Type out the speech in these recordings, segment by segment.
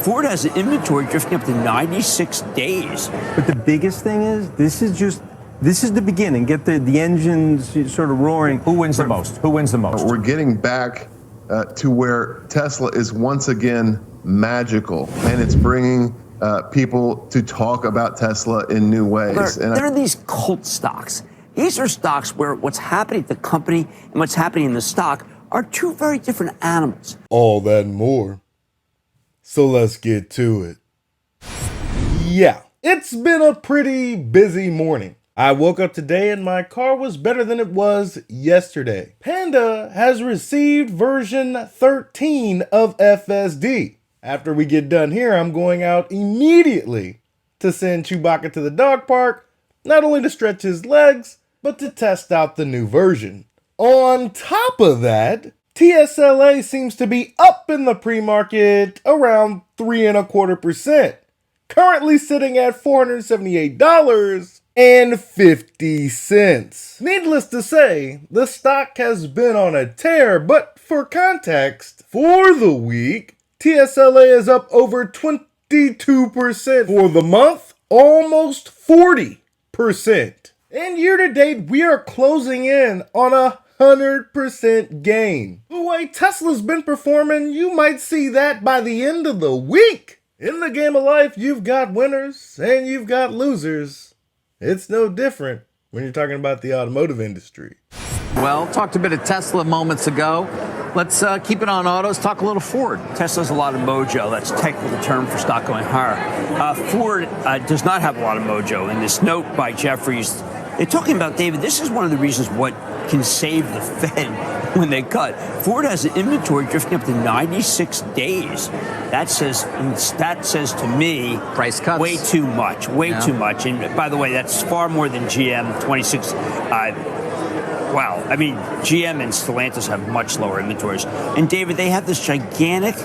Ford has an inventory drifting up to 96 days. But the biggest thing is, this is the beginning. Get the engines sort of roaring. Who wins the most? Who wins the most? We're getting back to where Tesla is once again magical, and it's bringing people to talk about Tesla in new ways. There are these cult stocks. These are stocks where what's happening at the company and what's happening in the stock are two very different animals. All that and more. So let's get to it. Yeah, it's been a pretty busy morning. I woke up today and my car was better than it was yesterday. Panda has received version 13 of FSD. After we get done here, I'm going out immediately to send Chewbacca to the dog park, not only to stretch his legs, but to test out the new version. On top of that, TSLA seems to be up in the pre-market around 3.25%, currently sitting at $478.50. Needless to say, the stock has been on a tear, but for context, for the week, TSLA is up over 22%. For the month, almost 40%. And year to date, we are closing in on 100% gain. The way Tesla's been performing, you might see that by the end of the week. In the game of life, you've got winners and you've got losers. It's no different when you're talking about the automotive industry. Well, talked a bit of Tesla moments ago. Let's keep it on autos. Talk a little Ford. Tesla's a lot of mojo. That's a technical term for stock going higher. Ford does not have a lot of mojo. In this note by Jefferies, they're talking about, David, this is one of the reasons what can save the Fed when they cut. Ford has an inventory drifting up to 96 days. That says to me, price cuts. Way too much, too much. And by the way, that's far more than GM, 26. Wow. I mean, GM and Stellantis have much lower inventories. And David, they have this gigantic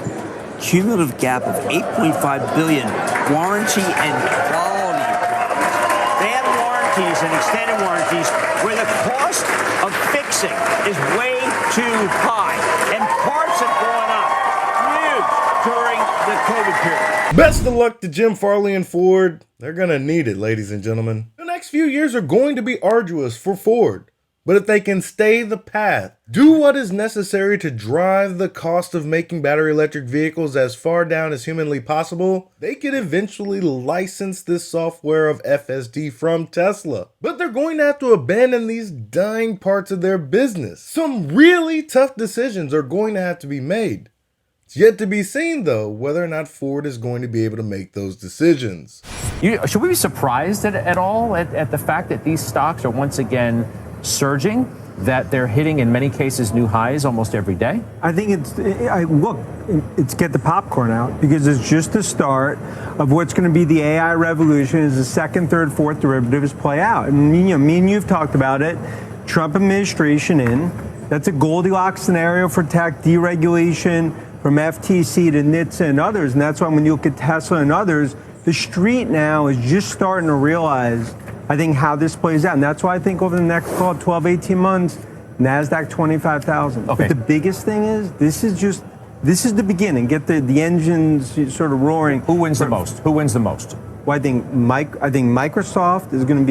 cumulative gap of $8.5 billion warranty and quality problems. They have warranties and extended warranties where the cost of fixing is way too high, and parts have gone up huge during the COVID period. Best of luck to Jim Farley and Ford. They're gonna need it, ladies and gentlemen. The next few years are going to be arduous for Ford. But if they can stay the path, do what is necessary to drive the cost of making battery electric vehicles as far down as humanly possible, they could eventually license this software of FSD from Tesla. But they're going to have to abandon these dying parts of their business. Some really tough decisions are going to have to be made. It's yet to be seen, though, whether or not Ford is going to be able to make those decisions. Should we be surprised at all at the fact that these stocks are once again surging, that they're hitting in many cases new highs almost every day? I think it's get the popcorn out, because it's just the start of what's going to be the AI revolution as the second, third, fourth derivatives play out. And me and you've talked about it. Trump administration in. That's a Goldilocks scenario for tech, deregulation from FTC to NHTSA and others. And that's why when you look at Tesla and others, the street now is just starting to realize, I think, how this plays out. And that's why I think over the next 12, 18 months, NASDAQ 25,000. Okay. But the biggest thing is, this is the beginning. Get the engines sort of roaring. Who wins the most? Who wins the most? Well, I think Microsoft is going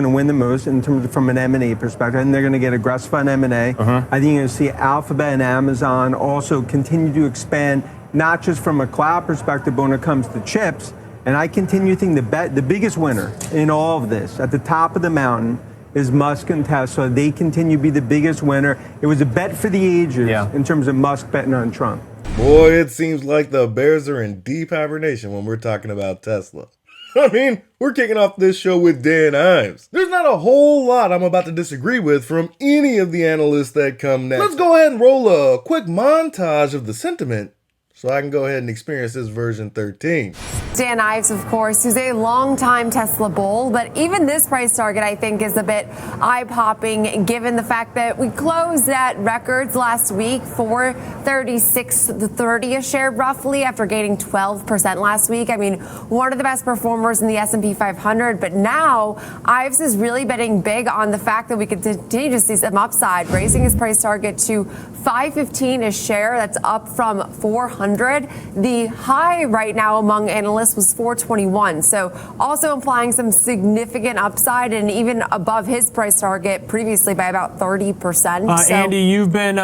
to win the most in terms of, from an M&A perspective, and they're going to get aggressive on M&A. I think you're going to see Alphabet and Amazon also continue to expand, not just from a cloud perspective, but when it comes to chips. And I continue to think the biggest winner in all of this, at the top of the mountain, is Musk and Tesla. They continue to be the biggest winner. It was a bet for the ages in terms of Musk betting on Trump. Boy, it seems like the bears are in deep hibernation when we're talking about Tesla. I mean, we're kicking off this show with Dan Ives. There's not a whole lot I'm about to disagree with from any of the analysts that come next. Let's go ahead and roll a quick montage of the sentiment so I can go ahead and experience this version 13. Dan Ives, of course, who's a longtime Tesla bull, but even this price target, I think, is a bit eye-popping given the fact that we closed at records last week for $36.30 a share, roughly, after gaining 12% last week. I mean, one of the best performers in the S&P 500, but now Ives is really betting big on the fact that we could continue to see some upside, raising his price target to $5.15 a share. That's up from $400 400. The high right now among analysts was 421. So also implying some significant upside and even above his price target previously by about 30%. Andy, you've been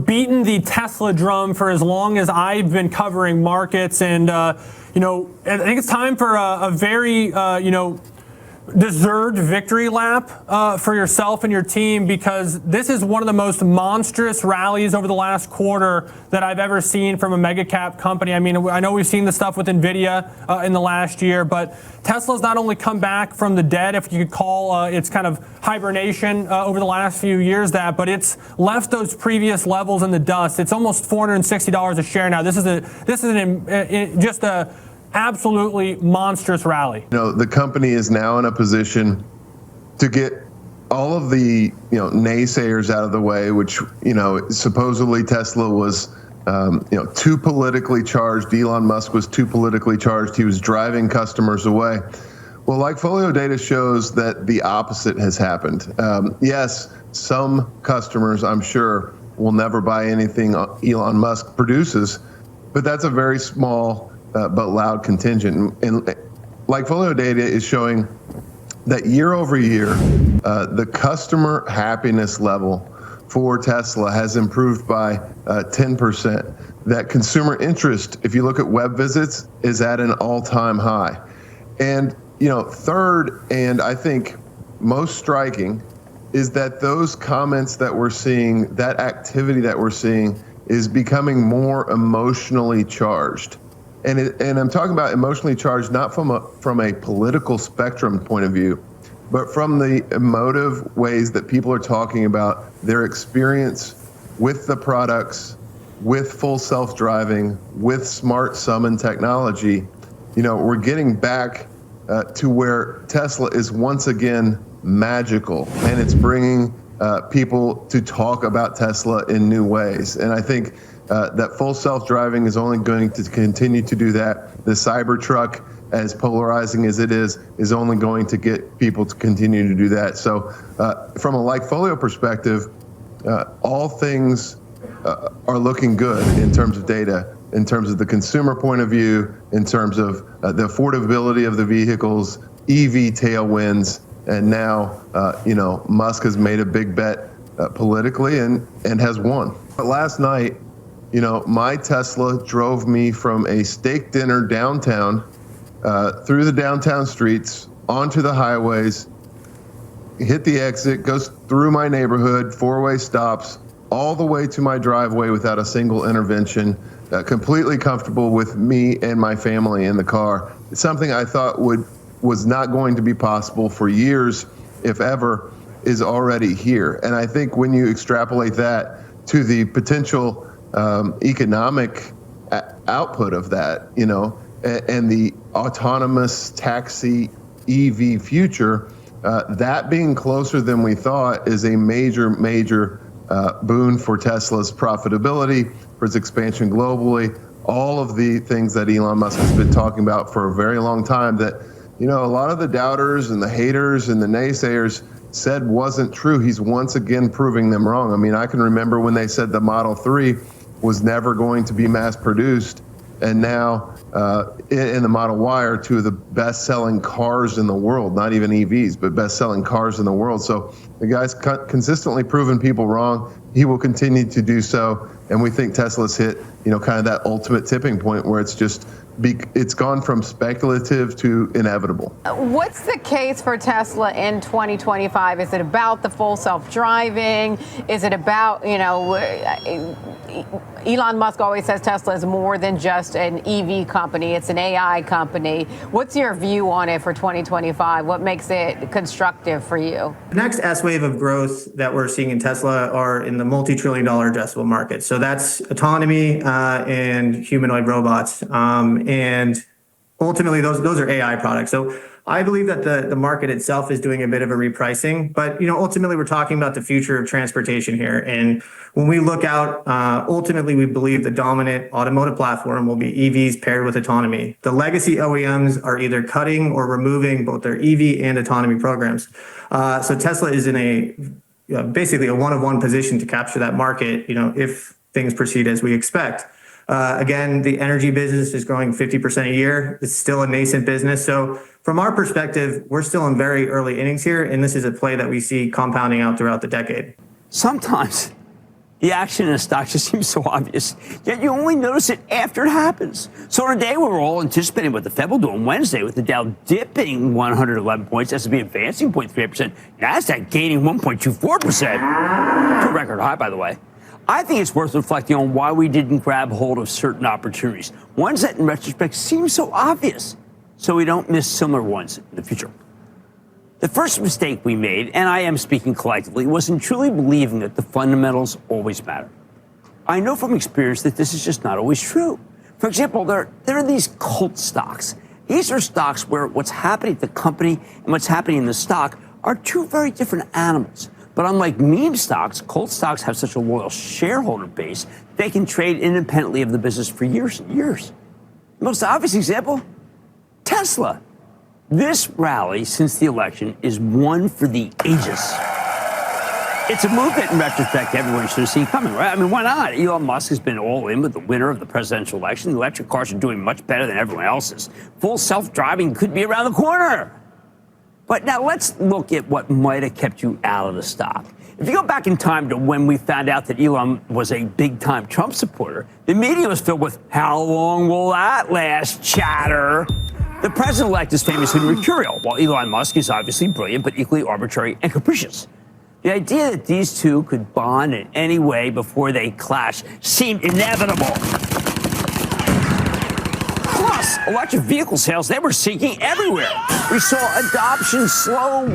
beating the Tesla drum for as long as I've been covering markets, and I think it's time for a very deserved victory lap for yourself and your team, because this is one of the most monstrous rallies over the last quarter that I've ever seen from a mega cap company. I mean, I know we've seen the stuff with Nvidia in the last year, but Tesla's not only come back from the dead, if you could call its kind of hibernation over the last few years that, but it's left those previous levels in the dust. It's almost $460 a share now. This is just a absolutely monstrous rally. The company is now in a position to get all of the naysayers out of the way, which supposedly Tesla was too politically charged. Elon Musk was too politically charged. He was driving customers away. Well, like Folio data shows that the opposite has happened. Yes, some customers, I'm sure, will never buy anything Elon Musk produces, but that's a very small but loud contingent. And like Folio data is showing that year over year, the customer happiness level for Tesla has improved by 10%. That consumer interest, if you look at web visits, is at an all-time high. And third, and I think most striking, is that those comments that we're seeing, that activity that we're seeing, is becoming more emotionally charged. And I'm talking about emotionally charged not from a political spectrum point of view, but from the emotive ways that people are talking about their experience with the products, with full self-driving, with smart summon technology. We're getting back to where Tesla is once again magical, and it's bringing people to talk about Tesla in new ways. And I think that full self-driving is only going to continue to do that. The Cybertruck, as polarizing as it is only going to get people to continue to do that. So from a like Folio perspective, all things are looking good in terms of data, in terms of the consumer point of view, in terms of the affordability of the vehicles, EV tailwinds, and now Musk has made a big bet politically and has won. But last night, my Tesla drove me from a steak dinner downtown, through the downtown streets, onto the highways, hit the exit, goes through my neighborhood, four-way stops, all the way to my driveway without a single intervention, completely comfortable with me and my family in the car. It's something I thought was not going to be possible for years, if ever, is already here. And I think when you extrapolate that to the potential economic output of that, and the autonomous taxi EV future, that being closer than we thought is a major boon for Tesla's profitability, for its expansion globally, all of the things that Elon Musk has been talking about for a very long time that, a lot of the doubters and the haters and the naysayers said wasn't true. He's once again proving them wrong. I mean, I can remember when they said the Model 3 was never going to be mass produced, and now in the Model Y are two of the best-selling cars in the world, not even EVs, but best-selling cars in the world. So the guy's consistently proven people wrong. He will continue to do so, and we think Tesla's hit, kind of that ultimate tipping point where it's gone from speculative to inevitable. What's the case for Tesla in 2025? Is it about the full self-driving? Is it about, Elon Musk always says Tesla is more than just an EV company. It's an AI company. What's your view on it for 2025? What makes it constructive for you? The next S wave of growth that we're seeing in Tesla are in the multi-trillion-dollar addressable market. So that's autonomy and humanoid robots. And ultimately, those are AI products. So I believe that the market itself is doing a bit of a repricing, but ultimately we're talking about the future of transportation here. And when we look out, ultimately we believe the dominant automotive platform will be EVs paired with autonomy. The legacy OEMs are either cutting or removing both their EV and autonomy programs. So Tesla is in basically a one-of-one position to capture that market, if things proceed as we expect. Again, the energy business is growing 50% a year. It's still a nascent business. So from our perspective, we're still in very early innings here, and this is a play that we see compounding out throughout the decade. Sometimes the action in a stock just seems so obvious, yet you only notice it after it happens. So on a day where we're all anticipating what the Fed will do on Wednesday, with the Dow dipping 111 points, S&P advancing 0.38%, NASDAQ gaining 1.24%, to a record high, by the way, I think it's worth reflecting on why we didn't grab hold of certain opportunities, ones that in retrospect seem so obvious, so we don't miss similar ones in the future. The first mistake we made, and I am speaking collectively, was in truly believing that the fundamentals always matter. I know from experience that this is just not always true. For example, there are these cult stocks. These are stocks where what's happening at the company and what's happening in the stock are two very different animals. But unlike meme stocks, cult stocks have such a loyal shareholder base, they can trade independently of the business for years and years. The most obvious example, Tesla. This rally since the election is one for the ages. It's a move that, in retrospect, everyone should have seen coming, right? I mean, why not? Elon Musk has been all in with the winner of the presidential election. The electric cars are doing much better than everyone else's. Full self-driving could be around the corner. But now let's look at what might have kept you out of the stock. If you go back in time to when we found out that Elon was a big-time Trump supporter, the media was filled with, "How long will that last?" chatter. The president-elect is famously mercurial, while Elon Musk is obviously brilliant but equally arbitrary and capricious. The idea that these two could bond in any way before they clash seemed inevitable. Plus, electric vehicle sales, they were sinking everywhere. We saw adoption slow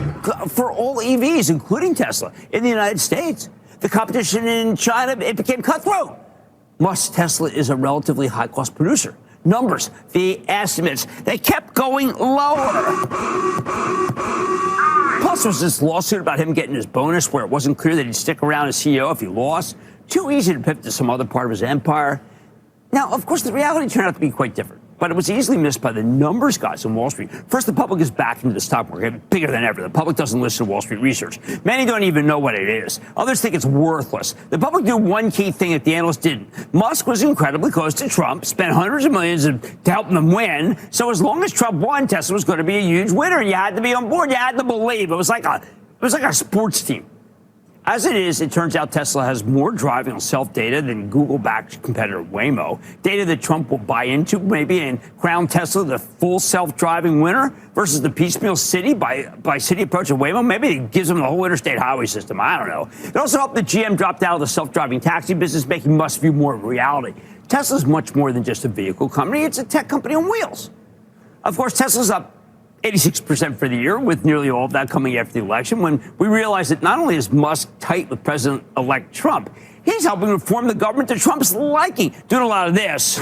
for all EVs, including Tesla, in the United States. The competition in China, it became cutthroat. Musk's Tesla is a relatively high-cost producer. Numbers, the estimates, they kept going lower. Plus, there was this lawsuit about him getting his bonus where it wasn't clear that he'd stick around as CEO if he lost. Too easy to pivot to some other part of his empire. Now, of course, the reality turned out to be quite different, but it was easily missed by the numbers guys on Wall Street. First, the public is back into the stock market bigger than ever. The public doesn't listen to Wall Street research. Many don't even know what it is. Others think it's worthless. The public knew one key thing that the analysts didn't. Musk was incredibly close to Trump, spent hundreds of millions to help them win. So as long as Trump won, Tesla was going to be a huge winner. You had to be on board. You had to believe. It was like a sports team. As it is, it turns out Tesla has more driving on self-data than Google-backed competitor Waymo. Data that Trump will buy into, maybe, and crown Tesla the full self-driving winner versus the piecemeal city by city approach of Waymo. Maybe it gives them the whole interstate highway system. I don't know. It also helped that GM dropped out of the self-driving taxi business, making Musk view more of reality. Tesla's much more than just a vehicle company. It's a tech company on wheels. Of course, Tesla's up 86% for the year, with nearly all of that coming after the election, when we realized that not only is Musk tight with President-elect Trump, he's helping reform the government to Trump's liking, doing a lot of this,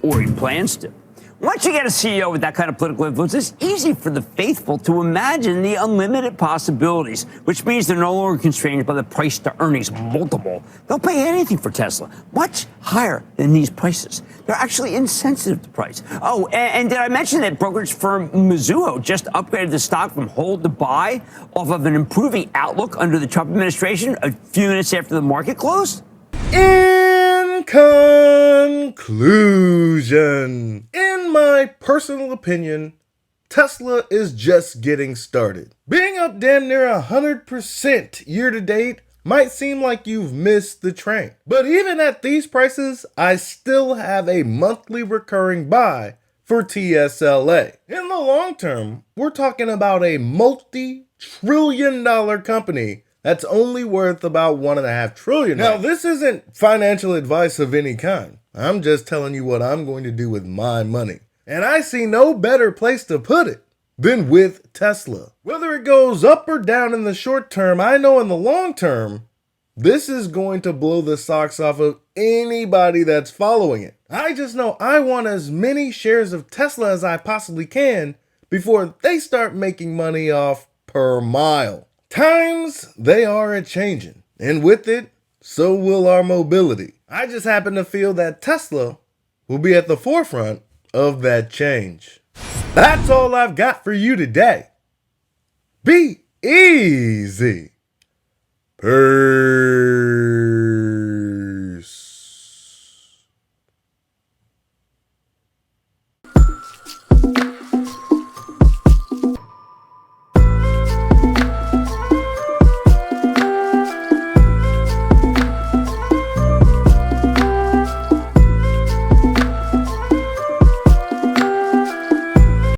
or he plans to. Once you get a CEO with that kind of political influence, it's easy for the faithful to imagine the unlimited possibilities, which means they're no longer constrained by the price-to-earnings multiple. They'll pay anything for Tesla, much higher than these prices. They're actually insensitive to price. Oh, and did I mention that brokerage firm Mizuho just upgraded the stock from hold to buy off of an improving outlook under the Trump administration a few minutes after the market closed? In conclusion, in my personal opinion, Tesla is just getting started. Being up damn near 100% year to date might seem like you've missed the train. But even at these prices, I still have a monthly recurring buy for TSLA. In the long term, we're talking about a multi-trillion-dollar company that's only worth about $1.5 trillion. Now, this isn't financial advice of any kind. I'm just telling you what I'm going to do with my money. And I see no better place to put it than with Tesla. Whether it goes up or down in the short term, I know in the long term, this is going to blow the socks off of anybody that's following it. I just know I want as many shares of Tesla as I possibly can before they start making money off per mile. Times, they are a-changing, and with it, so will our mobility. I just happen to feel that Tesla will be at the forefront of that change. That's all I've got for you today. Be easy. Peace.